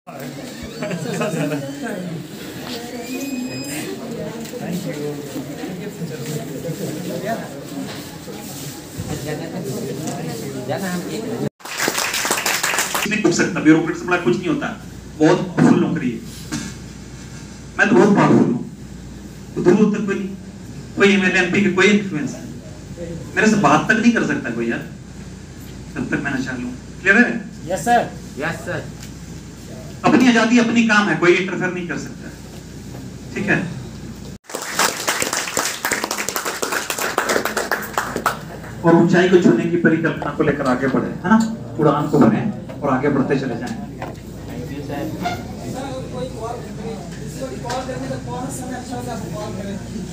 नहीं पूछ सकता, ब्यूरोक्रेट से बड़ा कुछ नहीं होता, बहुत पावरफुल नौकरी है। मैं तो बहुत पावरफुल हूँ, दूर तक कोई एमएलए एमपी के कोई इन्फ्लुएंस मेरे से बात तक नहीं कर सकता कोई यार, जब तक मैं ना चाह लूं। क्लियर है? Yes sir, yes sir. अपनी आजादी अपनी काम है, कोई इंटरफेयर नहीं कर सकता। ठीक है? और ऊंचाई को छूने की परिकल्पना को लेकर आगे बढ़े, है ना? उड़ान को भरें और आगे बढ़ते चले जाएं।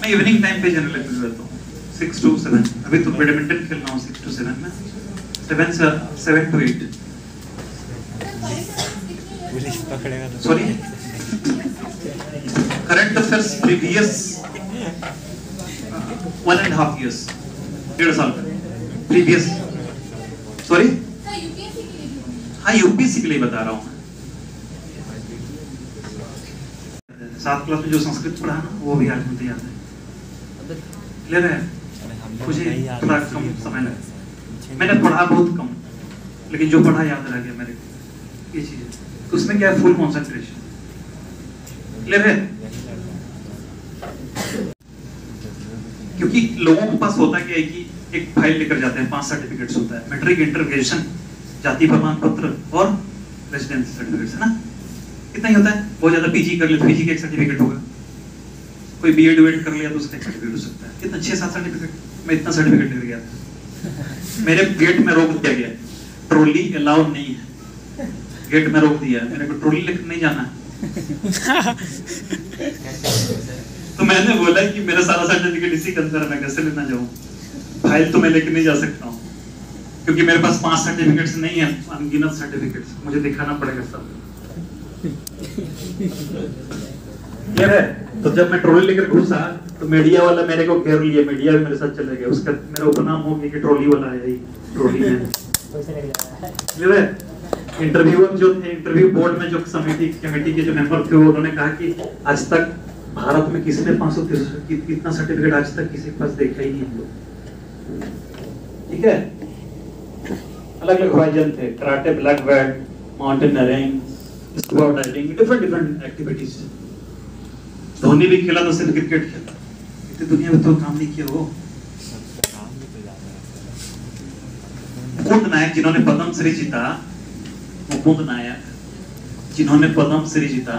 मैं इवनिंग टाइम पे जनरली रहता हूँ 6 to 7। अभी तो बैडमिंटन खेल रहा हूँ 6 to 7 में, 7 to 8। Sorry, current affairs previous 1.5 years, 1.5 साल प्रीवियस। सॉरी, हाँ यूपीएससी के लिए बता रहा हूँ। 7 क्लास में जो संस्कृत पढ़ा ना, वो भी आज मुझे याद है। क्लियर है? मुझे थोड़ा कम समय लगा, मैंने पढ़ा बहुत कम, लेकिन जो पढ़ा याद रह गया मेरे को। ये चीज है, उसमें क्या है, फुल कंसंट्रेशन। क्लियर है? क्योंकि लोगों के पास होता क्या है कि एक फाइल लेकर जाते हैं, 5 सर्टिफिकेट्स होता है, मैट्रिक, इंटर, ग्रेजुएशन, जाति प्रमाण पत्र और रेजिडेंस सर्टिफिकेट्स, है ना? कितना ही होता है। बहुत ज्यादा पीजी कर ले तो पीजी का एक सर्टिफिकेट होगा, कोई बीएड कर लिया तो उसका एक सर्टिफिकेट हो सकता है। कितना 6-7 सर्टिफिकेट, मैं इतना सर्टिफिकेट लेकर गया था। मेरे गेट में रोक दिया गया, ट्रॉली अलाउ नहीं है, गेट में रोक दिया, मेरे को ट्रॉली लेकर नहीं जाना। तो मैंने बोला कि मेरा सारा सर्टिफिकेट इसी के अंदर है, मैं कैसे लेना जाऊं? फाइल तो मैं लेकर नहीं जा सकता हूँ, क्योंकि मेरे पास 5 सर्टिफिकेट्स नहीं है, अनगिनत सर्टिफिकेट्स मुझे दिखाना पड़ेगा सब। क्लियर है? तो जब मैं ट्रॉली लेकर घुसा तो मीडिया वाला मेरे को घेर लिया, मीडिया भी मेरे साथ चले गए, उसका मेरा उपनाम हो गया कि ट्रॉली वाला है, यही ट्रॉली है। क्लियर है? इंटरव्यूअर जो थे, इंटरव्यू बोर्ड में जो कमेटी के जो मेंबर थे, उन्होंने कहा कि आज तक भारत में किसी ने 563 कितना सर्टिफिकेट आज तक किसी के पास देखा ही नहीं हम लोग। ठीक है? अलग अलग होराइजन थे, karate, black belt, mountaineering, scuba diving, different activities. Dhoni भी खेला तो सिर्फ क्रिकेट खेला, इतनी दुनिया में तो काम नहीं किया वो। मुकुंद नायक जिन्होंने पद्मश्री जीता, मुकुंद नायक जिन्होंने पद्मश्री जीता,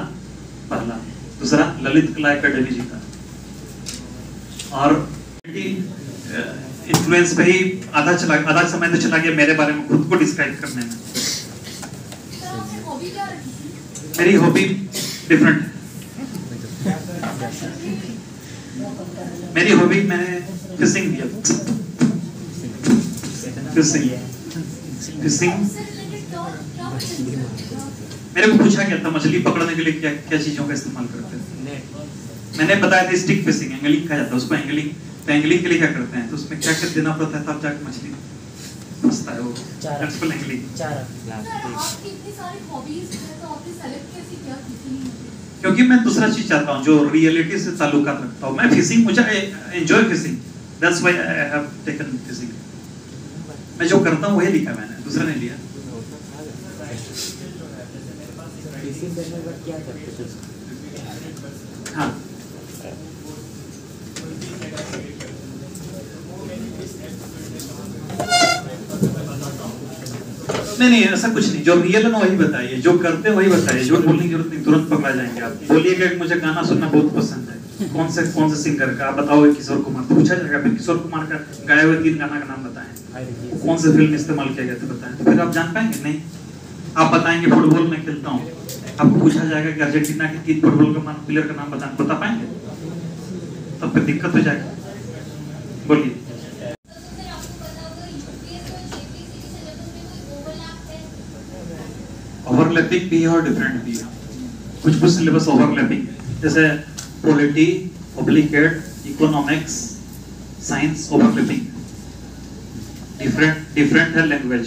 पहला। दूसरा, ललित कला अकेडमी जीता। और इन्फ्लुएंस पे ही आधा समय तो चला गया मेरे बारे में खुद को डिस्क्राइब करने में। मेरी हॉबी डिफरेंट है। मेरी हॉबी, मैंने फिशिंग दिया, फिशिंग। मेरे को पूछा गया था मछली पकड़ने के लिए क्या क्या चीजों का इस्तेमाल करते हैं। मैंने बताया था स्टिक फिशिंग, एंगलिंग कहा जाता है उसको। एंगलिंग, तो एंगलिंग के लिए क्या करते हैं, तो उसमें क्या क्या देना पड़ता है तब जाके मछली फंसता है, वो प्रिंसिपल एंगलिंग। क्योंकि मैं दूसरा चीज चाहता हूँ जो रियलिटी से ताल्लुकात रखता हूँ। मैं फिशिंग, मुझे enjoy fishing, that's why I have taken fishing. मैं जो करता हूँ वही लिखा मैंने, दूसरा नहीं लिया। हाँ, नहीं ऐसा कुछ नहीं, जो रियल है ना वही बताइए, जो करते हैं वही बताइए, झूठ बोलने की जरूरत नहीं, तुरंत पकड़ा जाएंगे आप। बोलिएगा कि मुझे गाना सुनना बहुत पसंद है, कौन से सिंगर का आप बताओ, किशोर कुमार, तो पूछा जाएगा फिर किशोर कुमार का गाए हुए 3 गाना का नाम बताएं, कौन से फिल्म इस्तेमाल किया गया था बताएं, तो फिर आप जान पाएंगे। नहीं, आप बताएंगे फुटबॉल में खेलता हूँ, आपको पूछा जाएगा कि अर्जेंटीना के 3 फुटबॉल का प्लेयर का नाम बताएं, बता पाएंगे? तब फिर दिक्कत हो जाएगी। बोलिए। ओवरलैपिंग भी है और डिफरेंट भी है। कुछ सिलेबस ओवरलैपिंग है, जैसे polity, public ad, economics, science overlapping. Different है language.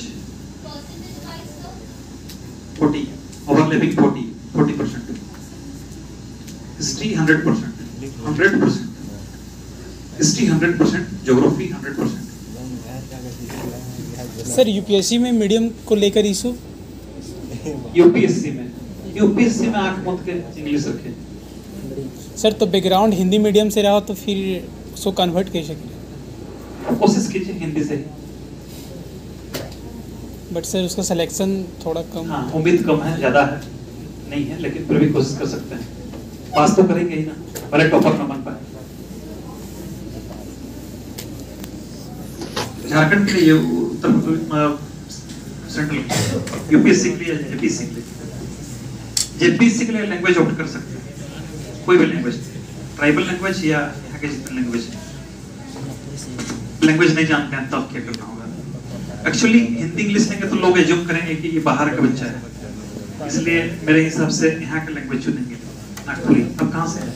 40 overlapping 40। 40%, history 100%, 100%, history 100%, geography 100%। Sir UPSC में मीडियम को लेकर इशू? यूपीएससी में आंख मूंद के इंग्लिश रखे। सर तो बैकग्राउंड हिंदी मीडियम से रहा तो फिर उसको कन्वर्ट कैसे करें? कोशिश कीजिए हिंदी से। बट सर उसका सिलेक्शन थोड़ा कम। हाँ, उम्मीद कम है, ज्यादा है नहीं है, लेकिन फिर भी कोशिश कर सकते हैं। पास तो करेंगे ही ना, भले टॉपर ना बन पाए। झारखंड के लिए, उत्तर सेंट्रल यूपीएससी के लिए, जेपीएससी के लिए, जेपीएससी के लिए लैंग्वेज ऑप्ट कर सकते हैं, कोई भी लैंग्वेज, ट्राइबल लैंग्वेज या यहाँ के जितने लैंग्वेज नहीं जानते हैं तब क्या करना होगा। एक्चुअली हिंदी इंग्लिश लेंगे तो लोग एज्यूम करेंगे कि ये बाहर का बच्चा है, इसलिए मेरे हिसाब से यहाँ का लैंग्वेज चुनेंगे। नागपुरी। अब कहाँ से है?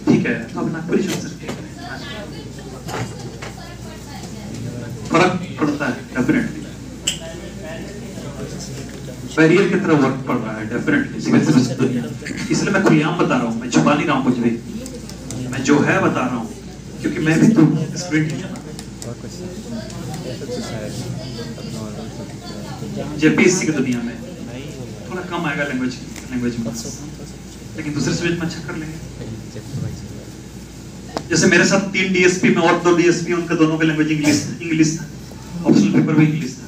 ठीक है, तो अब नागपुरी चुन सकते हैं। फर्क पड़ता है डेफिनेटली, बैरियर की तरह वर्क पड़ रहा है डेफिनेटली सिविल दुनिया। इसलिए मैं खुलेआम बता रहा हूँ, मैं छुपा नहीं रहा हूँ कुछ भी, मैं जो है बता रहा हूँ, क्योंकि मैं भी तो स्टूडेंट ही हूँ। जेपीएससी की दुनिया में थोड़ा कम आएगा लैंग्वेज में, लेकिन दूसरे सब्जेक्ट में अच्छा कर लेंगे। जैसे मेरे साथ 3 डीएसपी में और 2 डीएसपी, उनका दोनों का लैंग्वेज इंग्लिश था, ऑप्शनल पेपर भी इंग्लिश था,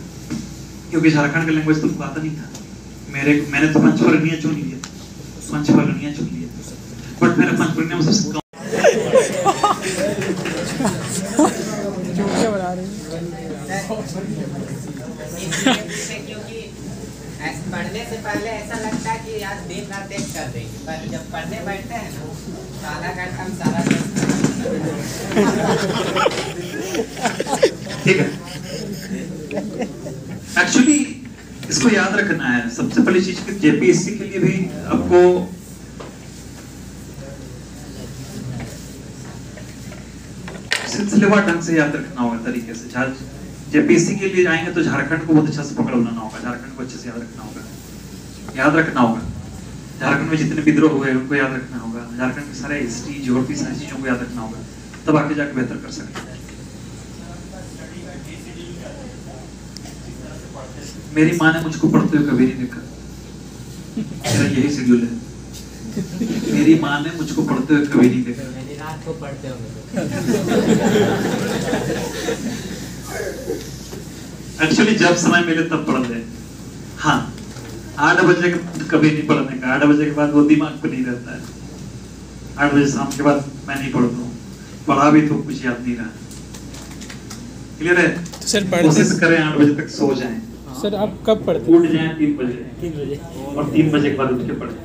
क्योंकि झारखंड का लैंग्वेज तो उनको आता नहीं था। मैंने तो पंचवर्णीय चुन लिया, बट मेरा पंचवर्णीय में सबसे कम। पढ़ने से पहले ऐसा लगता है कि आज दिन रात एक कर देंगे, पर जब पढ़ने बैठते हैं ना तो आधा घंटा हम सारा ठीक है। एक्चुअली इसको याद रखना है, सबसे पहली चीज कि जेपीएससी के लिए भी आपको सिलसिलेवार ढंग से याद रखना होगा तरीके से। जेपीएससी के लिए जाएंगे तो झारखंड को बहुत अच्छा से पकड़ बनाना होगा, झारखंड को अच्छे से याद रखना होगा, झारखंड में जितने विद्रोह हुए उनको याद रखना होगा, झारखंड के सारे हिस्ट्री ज्योग्राफी सारी चीजों को याद रखना होगा, तब आगे जाके बेहतर कर सकते हैं। मेरी माँ ने मुझको पढ़ते हुए कभी नहीं देखा, मेरा यही शेड्यूल है। मेरी माँ ने मुझको पढ़ते हुए कभी नहीं देखा। मेरी रात को पढ़ते होंगे। एक्चुअली जब समय मिले तब पढ़ ले। हाँ, 8 बजे कभी नहीं पढ़ने का, 8 बजे के बाद वो दिमाग पे नहीं रहता है। 8 बजे शाम के बाद मैं नहीं पढ़ता हूँ, पढ़ा भी तो कुछ याद नहीं रहा। क्लियर है? तो सर कोशिश करें 8 बजे तक सो जाएं। सर आप कब पढ़ते? उठ जाएं 3 बजे और 3 बजे के बाद उठ के पढ़ें।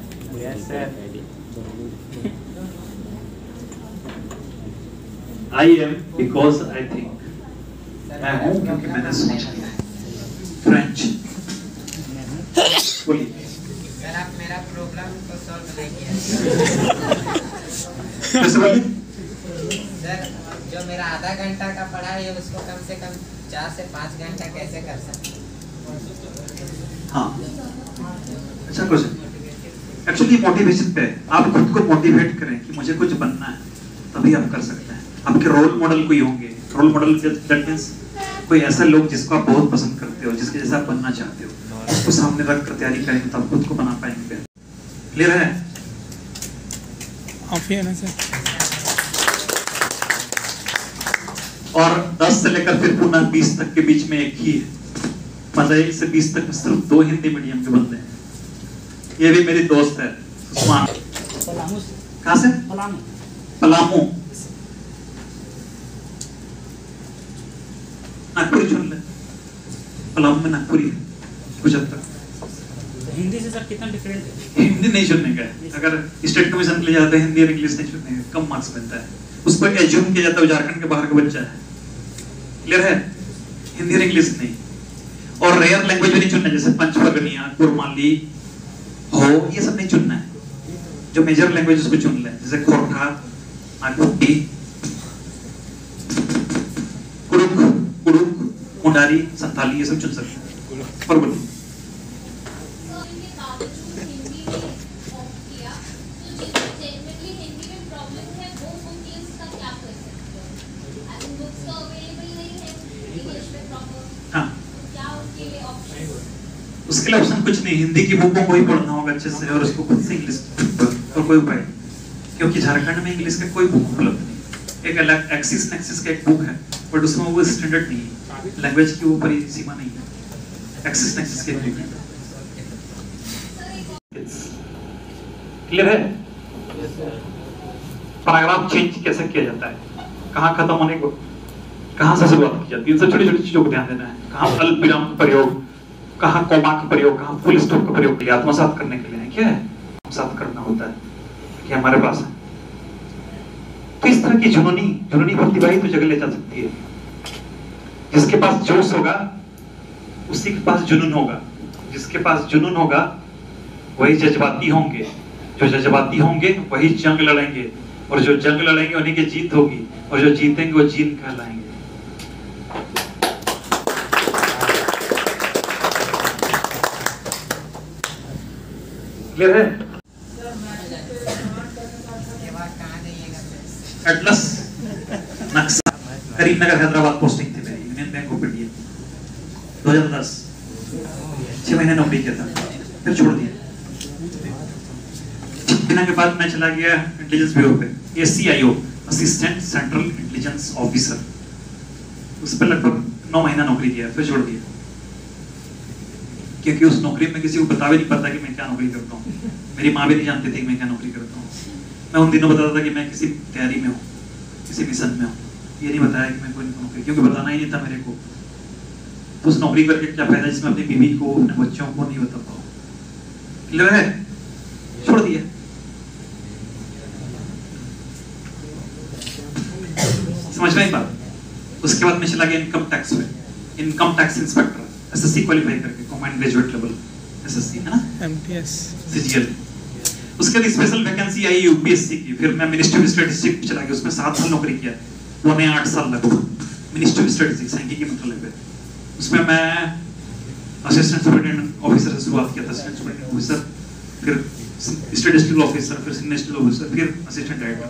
I am because I think, मैं हूँ क्योंकि मैंने सोच लिया। फ्रेंच बोलिए। सर आप मेरा प्रॉब्लम तो सॉल्व नहीं किया। कैसे बोलिए? सर जो मेरा आधा घंटा का पढ़ाई है उसको कम से कम 4 से 5 घंटा कैसे कर सकते हैं? हाँ, अच्छा क्वेश्चन। एक्चुअली मोटिवेशन पे आप खुद को मोटिवेट करें कि मुझे कुछ बनना है, तभी आप कर सकते हैं। आपके रोल मॉडल कोई होंगे, रोल मॉडल दैट मींस कोई ऐसा लोग जिसको आप बहुत पसंद करते हो, जिसके जैसा आप बनना चाहते हो, उसको सामने रख कर तैयारी करेंगे तो आप खुद को बना पाएंगे। क्लियर है? आप ही है ना सर? और 10 से लेकर फिर पुनः 20 तक के बीच में एक ही है। मतलब 1 से 20 तक में सिर्फ 2 हिंदी मीडियम के बंदे हैं। ये भी मेरी दोस्त है उस्मान। कहाँ से? पलामू। नागपुरी चुन ले, पलामू में नागपुरी है 75। हिंदी से सर कितना डिफरेंट है? हिंदी नहीं चुनने का है, अगर स्टेट कमीशन के लिए जाते हैं हिंदी और इंग्लिश नहीं चुनने का, कम मार्क्स मिलता है। उस पर एज्यूम किया जाता है झारखंड के बाहर का बच्चा है। क्लियर है? हिंदी और इंग्लिश नहीं। और रेयर लैंग्वेज भी नहीं चुनना, जैसे पंचवर्णीय, कुरमाली हो, ये सब नहीं चुनना है। जो मेजर लैंग्वेज उसको चुन ले, जैसे खोरखा, नागपुरी, कुड़ुक, मुंडारी, संथाली, ये सब चुन सकते हैं। और बोलिए। हाँ, उसके लिए ऑप्शन कुछ नहीं, हिंदी की बुकों को ही पढ़ना होगा अच्छे से और उसको खुद से इंग्लिश और कोई उपाय, क्योंकि झारखंड में इंग्लिश का कोई बुक उपलब्ध नहीं। एक अलग एक्सिस नेक्सिस का एक बुक है, बट उसमें वो स्टैंडर्ड नहीं है, लैंग्वेज की वो परी सीमा नहीं है। एक्सिस नेक्सिस के बुक है। क्लियर है? पैराग्राफ चेंज कैसे किया जाता है, कहाँ खत्म होने को, कहाँ से शुरुआत की जाती है, इन सब छोटी छोटी चीजों को ध्यान देना है। कहाँ अल्प विराम का प्रयोग, कहाँ कॉमा का प्रयोग, कहाँ फुल स्टॉप का प्रयोग के लिए, आत्मसात करने के लिए है। क्या है आत्मसात करना होता है कि हमारे पास है। तो इस तरह की जुनूनी प्रतिभा ही तो जगह ले जा सकती है। जिसके पास जोश होगा उसी के पास जुनून होगा, जिसके पास जुनून होगा वही जज्बाती होंगे, जो जज्बाती होंगे वही जंग लड़ेंगे, और जो जंग लड़ेंगे उन्हीं की जीत होगी, और जो जीतेंगे वो जीत कहलाएंगे। क्लियर है? एटलस नक्शा, करीमनगर हैदराबाद पोस्टिंग थी मेरी, यूनियन बैंक ऑफ इंडिया 2010, 6 महीने नौकरी किया था, फिर छोड़ दिया। 6 महीने के बाद मैं चला गया इंटेलिजेंस ब्यूरो पे, ACIO, assistant central intelligence officer. उस पर लगभग 9 महीना नौकरी किया, फिर छोड़ दिया, क्योंकि उस नौकरी में किसी को बता भी नहीं पता कि मैं क्या नौकरी करता हूँ। मेरी माँ भी नहीं जानती थी कि मैं क्या नौकरी करता हूँ। मैं उन दिनों बताता था कि मैं किसी तैयारी में हूँ, किसी मिशन में हूँ, ये नहीं बताया कि मैं कोई नौकरी, क्योंकि बताना ही नहीं था मेरे को। तो उस नौकरी करके क्या फायदा जिसमें अपनी बीवी को, अपने बच्चों को नहीं बता पाऊँ। क्लियर है? छोड़ दिया। समझ में आई बात? उसके बाद मैं चला गया इनकम टैक्स में, income tax inspector, SSC qualify करके, कॉम्बाइंड ग्रेजुएट लेवल SSC है ना, MTS CGL। उसके बाद स्पेशल वैकेंसी आई UPSC की, फिर मैं मिनिस्ट्री ऑफ स्टैटिस्टिक्स चला गया, उसमें 7 साल नौकरी किया, 8 साल लगभग मिनिस्ट्री ऑफ स्टैटिस्टिक्स सांख्यिकी मंत्रालय पे। उसमें मैं असिस्टेंट सुपरिटेंडेंट ऑफिसर से शुरुआत किया था, असिस्टेंट सुपरिटेंडेंट ऑफिसर, फिर स्टैटिस्टिकल ऑफिसर, फिर सीनियर स्टैटिस्टिकल ऑफिसर, फिर असिस्टेंट डायरेक्टर।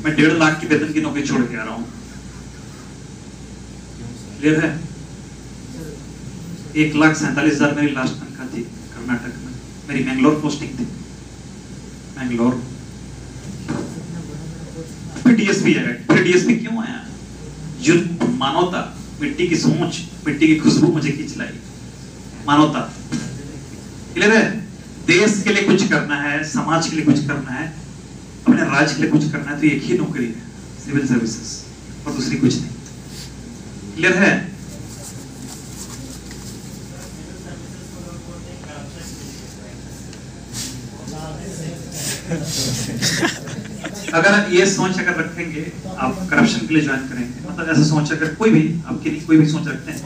मैं 1.5 लाख की वेतन की नौकरी छोड़ के आ रहा हूँ। क्लियर है? 1,47,000 मेरी लास्ट तनख्वाह थी कर्नाटक में। मेरी मैंगलोर पोस्टिंग थी, मैंगलोर। फिर DSP आ गया। फिर DSP क्यों आया? जो मानवता, मिट्टी की सोच, मिट्टी की खुशबू मुझे खींच लाई। मानवता। क्लियर है? देश के लिए कुछ करना है, समाज के लिए कुछ करना है, अपने राज्य के लिए कुछ करना है, तो एक ही नौकरी है, सिविल सर्विसेज, और दूसरी कुछ नहीं। क्लियर है? अगर ये सोच अगर रखेंगे आप करप्शन के लिए ज्वाइन करेंगे, मतलब ऐसा सोच अगर कोई भी आपकी नहीं, कोई भी सोच रखते हैं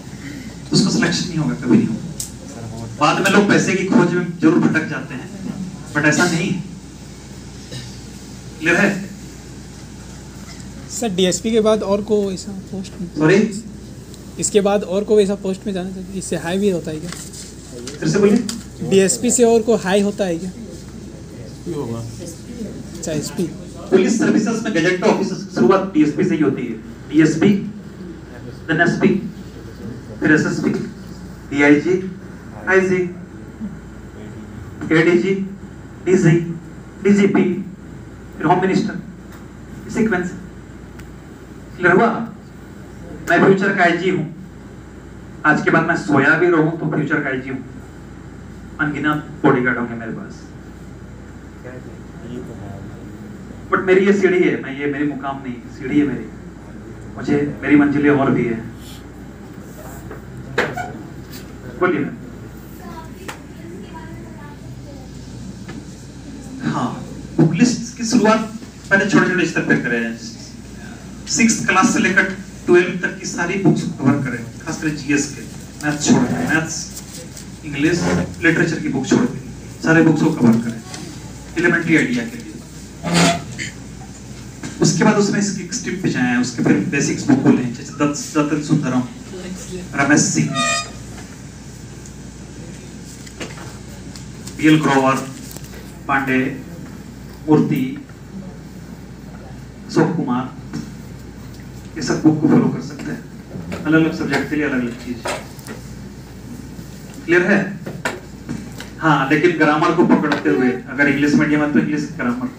तो उसका सिलेक्शन नहीं होगा, कभी नहीं होगा। बाद में लोग पैसे की खोज में जरूर भटक जाते हैं, बट ऐसा नहीं। क्लियर है? सर DSP के बाद और को ऐसा पोस्ट में, सॉरी, इसके बाद और को ऐसा पोस्ट में जाना चाहिए, इससे हाई भी होता है क्या? फिर से बोलिए। DSP से और को हाई होता है क्या? अच्छा, SP पुलिस सर्विसेज में गजेट ऑफिसर की शुरुआत DSP से ही होती है। DSP, then SP, फिर SSP, DIG, IG, ADG, DG, DGP, फिर होम मिनिस्टर, सीक्वेंस। क्लियर हुआ? मैं फ्यूचर का IG हूँ। आज के बाद मैं सोया भी रहूं तो फ्यूचर का IG हूँ। अनगिनत बॉडीगार्ड होंगे मेरे पास, बट मेरी ये सीढ़ी है, मैं ये मेरी मुकाम नहीं, सीढ़ी है मेरी, मुझे मेरी मंजिलें और भी है। बोलिए। हाँ, पुलिस की शुरुआत पहले छोटे छोटे स्तर पर करें, 6th क्लास से लेकर 12th तक की सारी बुक्स कवर करें, खासकर GS के, मैथ्स छोड़ के, मैथ्स, इंग्लिश, लिटरेचर की बुक छोड़ के सारे बुक्स को कवर करें एलिमेंट्री आइडिया के लिए। उसके बाद उसमें इसकी स्ट्रिप पे जाएं, उसके फिर बेसिक्स बुक को लें, जैसे दत्तन सुंदरम, रमेश सिंह, BL ग्रोवर, पांडे, मूर्ति, अशोक कुमार, ये सब बुक को फॉलो कर सकते हैं। अलग अलग सब्जेक्ट के लिए अलग अलग चीज। क्लियर है? हाँ, लेकिन ग्रामर को पकड़ते हुए, अगर इंग्लिश मीडियम है तो इंग्लिश ग्रामर,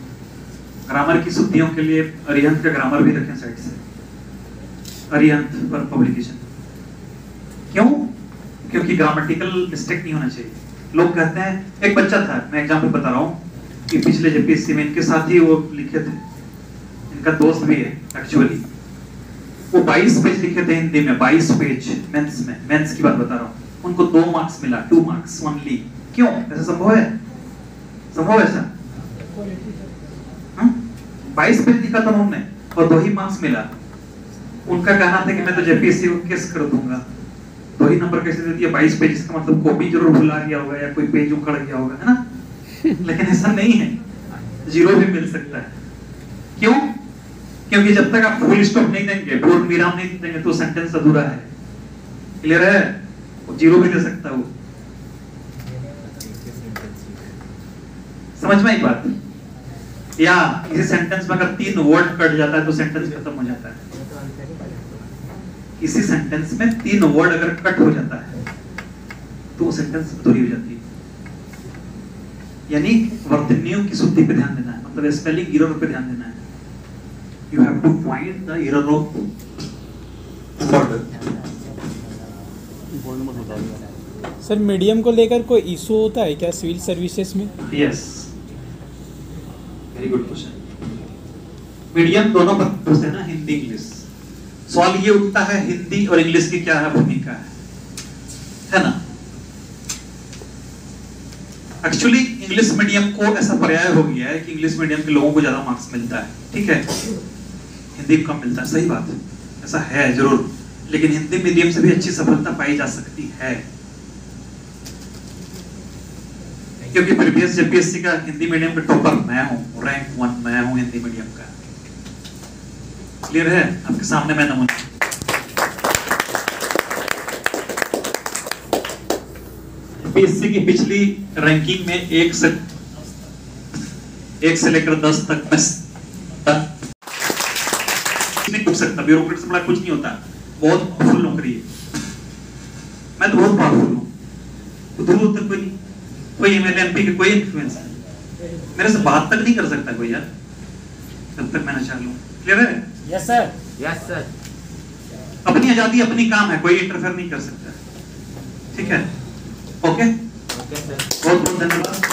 ग्रामर की शुद्धियों के लिए अरिहंत का ग्रामर भी रखें साइड से, अरिहंत पर पब्लिकेशन। क्यों? क्योंकि ग्रामेटिकल मिस्टेक नहीं होना चाहिए। लोग कहते हैं, एक बच्चा था, मैं एग्जाम्पल बता रहा हूँ कि पिछले JPSC में इनके साथ ही वो लिखे थे, इनका दोस्त भी है एक्चुअली, वो 22 पेज लिखे थे हिंदी में, 22 पेज मेंस में, मेंस की बात बता रहा हूँ। उनको 2 मार्क्स मिला, 2 मार्क्स ओनली। क्यों? ऐसा संभव है? संभव है ऐसा? 22 पेज लिखा था उन्होंने और 2 ही मार्क्स मिला। उनका कहना था कि मैं तो JPSC को केस कर दूंगा। 2 ही नंबर कैसे दे दिया? 22 पेज, इसका मतलब कॉपी जरूर भुला गया होगा या कोई पेज उखड़ गया होगा, है ना? लेकिन ऐसा नहीं है, 0 भी मिल सकता है। क्यों? क्योंकि जब तक आप फुल स्टॉप नहीं देंगे, पूर्ण विराम नहीं देंगे, तो सेंटेंस अधूरा है। क्लियर है? 0 भी दे सकता है वो। समझ में आई बात? या इसी सेंटेंस में अगर 3 वर्ड कट जाता है तो सेंटेंस खत्म हो जाता है। इसी सेंटेंस में 3 वर्ड अगर कट हो जाता है तो वो सेंटेंस अधूरी हो जाती है। यानी वर्तनियों की शुद्धि पे ध्यान देना है, मतलब स्पेलिंग एरर पे ध्यान देना है। You have to find the error of word. Sir medium को लेकर कोई इशू होता है क्या सिविल सर्विसेज में? Yes, very good question. Medium दोनों पद्धति से ना, हिंदी इंग्लिश। सवाल ये उठता है हिंदी और इंग्लिश की क्या है भूमिका है ना? एक्चुअली इंग्लिश मीडियम को ऐसा पर्याय हो गया है कि इंग्लिश मीडियम के लोगों को ज्यादा मार्क्स मिलता है, ठीक है, हिंदी कम मिलता है। सही बात है, ऐसा है जरूर, लेकिन हिंदी मीडियम से भी अच्छी सफलता पाई जा सकती है, क्योंकि प्रीवियस JPSC का हिंदी मीडियम का टॉपर मैं हूं, रैंक 1 मैं हूं हिंदी मीडियम का। क्लियर है? आपके सामने मैं नमूना। JPSC की पिछली रैंकिंग में 1 से लेकर 10 तक नहीं पूछ सकता। ब्यूरोक्रेट से बड़ा कुछ नहीं होता, बहुत पावरफुल नौकरी है। मैं तो बहुत पावरफुल हूँ, तो दूर तक कोई MLA MP के कोई इन्फ्लुएंस नहीं, मेरे से बात तक नहीं कर सकता कोई यार, जब तक मैं ना चाह लूं। क्लियर है? Yes sir, yes sir. अपनी आजादी अपनी काम है, कोई इंटरफेयर नहीं कर सकता। ठीक है? ओके, ओके सर, बहुत बहुत धन्यवाद।